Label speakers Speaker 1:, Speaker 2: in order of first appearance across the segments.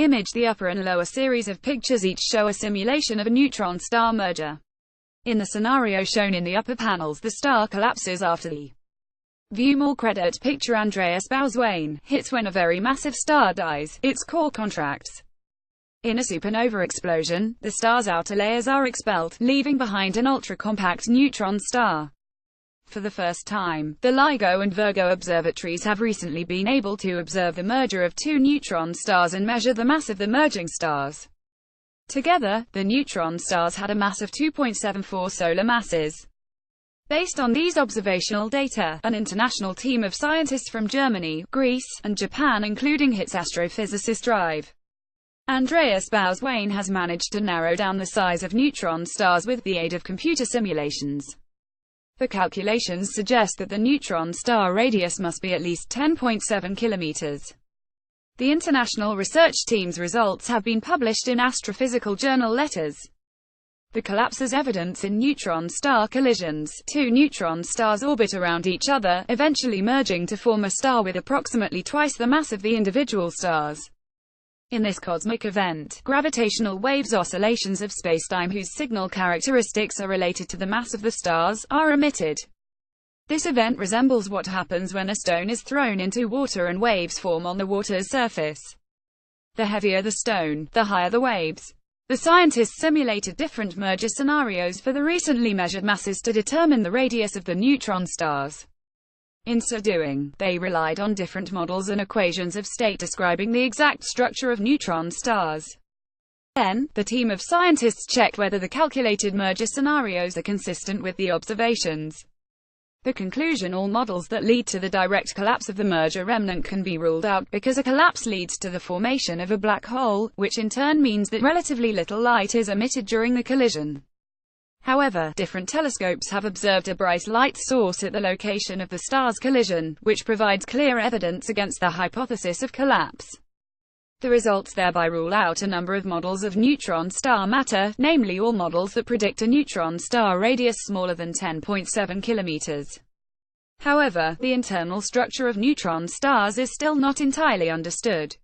Speaker 1: Image. The upper and lower series of pictures each show a simulation of a neutron star merger. In the scenario shown in the upper panels, the star collapses after the view more credit picture. Andreas Bouswain hits when a very massive star dies, its core contracts. In a supernova explosion, the star's outer layers are expelled, leaving behind an ultra-compact neutron star. For the first time, the LIGO and Virgo observatories have recently been able to observe the merger of two neutron stars and measure the mass of the merging stars. Together, the neutron stars had a mass of 2.74 solar masses. Based on these observational data, an international team of scientists from Germany, Greece, and Japan, including HIT's astrophysicist Drive Andreas Bouswain, has managed to narrow down the size of neutron stars with the aid of computer simulations. The calculations suggest that the neutron star radius must be at least 10.7 kilometers. The international research team's results have been published in astrophysical journal Letters. The collapses evidence in neutron star collisions. Two neutron stars orbit around each other, eventually merging to form a star with approximately twice the mass of the individual stars. In this cosmic event, gravitational waves, oscillations of spacetime whose signal characteristics are related to the mass of the stars, are emitted. This event resembles what happens when a stone is thrown into water and waves form on the water's surface. The heavier the stone, the higher the waves. The scientists simulated different merger scenarios for the recently measured masses to determine the radius of the neutron stars. In so doing, they relied on different models and equations of state describing the exact structure of neutron stars. Then, the team of scientists checked whether the calculated merger scenarios are consistent with the observations. The conclusion: all models that lead to the direct collapse of the merger remnant can be ruled out, because a collapse leads to the formation of a black hole, which in turn means that relatively little light is emitted during the collision. However, different telescopes have observed a bright light source at the location of the star's collision, which provides clear evidence against the hypothesis of collapse. The results thereby rule out a number of models of neutron star matter, namely all models that predict a neutron star radius smaller than 10.7 kilometers. However, the internal structure of neutron stars is still not entirely understood.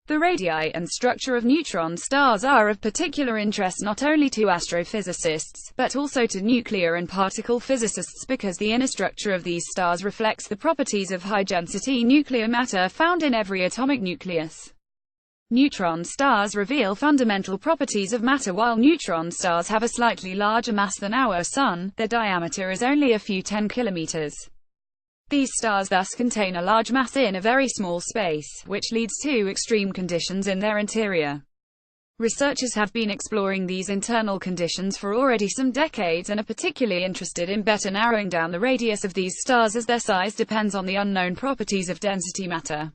Speaker 1: The radii and structure of neutron stars are of particular interest not only to astrophysicists, but also to nuclear and particle physicists, because the inner structure of these stars reflects the properties of high-density nuclear matter found in every atomic nucleus. Neutron stars reveal fundamental properties of matter. While neutron stars have a slightly larger mass than our Sun, their diameter is only a few 10 kilometers. These stars thus contain a large mass in a very small space, which leads to extreme conditions in their interior. Researchers have been exploring these internal conditions for already some decades and are particularly interested in better narrowing down the radius of these stars, as their size depends on the unknown properties of density matter.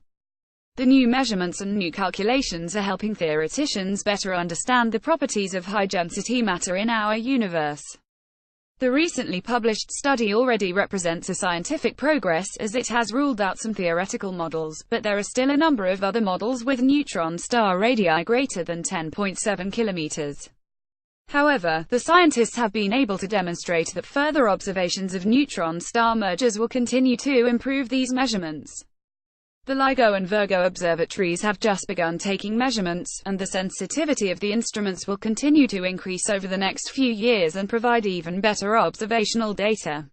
Speaker 1: The new measurements and new calculations are helping theoreticians better understand the properties of high-density matter in our universe. The recently published study already represents a scientific progress, as it has ruled out some theoretical models, but there are still a number of other models with neutron star radii greater than 10.7 kilometers. However, the scientists have been able to demonstrate that further observations of neutron star mergers will continue to improve these measurements. The LIGO and Virgo observatories have just begun taking measurements, and the sensitivity of the instruments will continue to increase over the next few years and provide even better observational data.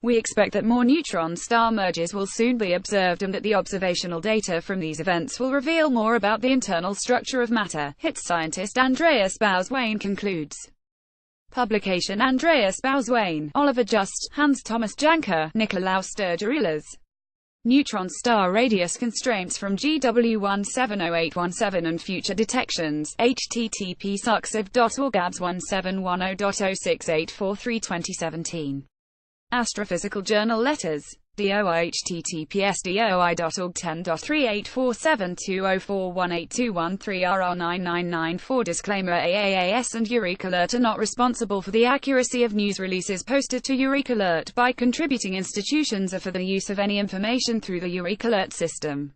Speaker 1: We expect that more neutron star mergers will soon be observed, and that the observational data from these events will reveal more about the internal structure of matter, HIT's scientist Andreas Bouswain concludes. Publication: Andreas Bouswain, Oliver Just, Hans Thomas Janker, Nikolaus Sturgerillas. Neutron star radius constraints from GW170817 and future detections. http://succiv.org abs 1710.06843 2017. Astrophysical Journal Letters. DOI https://doi.org 10.3847204182113RR9994. Disclaimer: AAAS and Eureka Alert are not responsible for the accuracy of news releases posted to Eureka Alert by contributing institutions or for the use of any information through the Eureka Alert system.